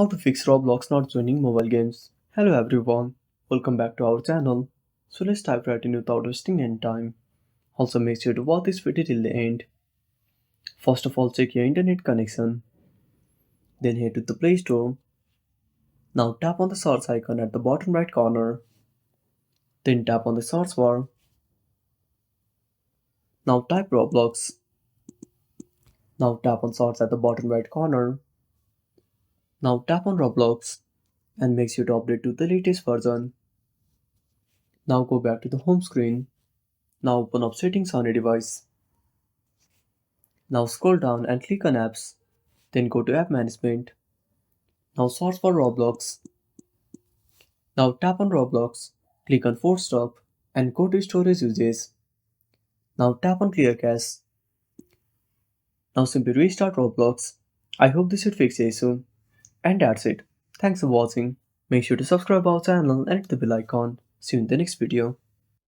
How to fix Roblox not joining mobile games. Hello everyone, welcome back to our channel. So let's dive right in without wasting any time. Also make sure to watch this video till the end. First of all, check your internet connection. Then head to the Play Store. Now tap on the search icon at the bottom right corner. Then tap on the search bar. Now type Roblox. Now tap on search at the bottom right corner. Now tap on Roblox and make sure to update to the latest version. Now go back to the home screen. Now open up settings on your device. Now scroll down and click on apps. Then go to app management. Now search for Roblox. Now tap on Roblox. Click on force stop and go to storage uses. Now tap on clear cache. Now simply restart Roblox. I hope this should fix the issue. And that's it. Thanks for watching. Make sure to subscribe our channel and hit the bell icon. See you in the next video.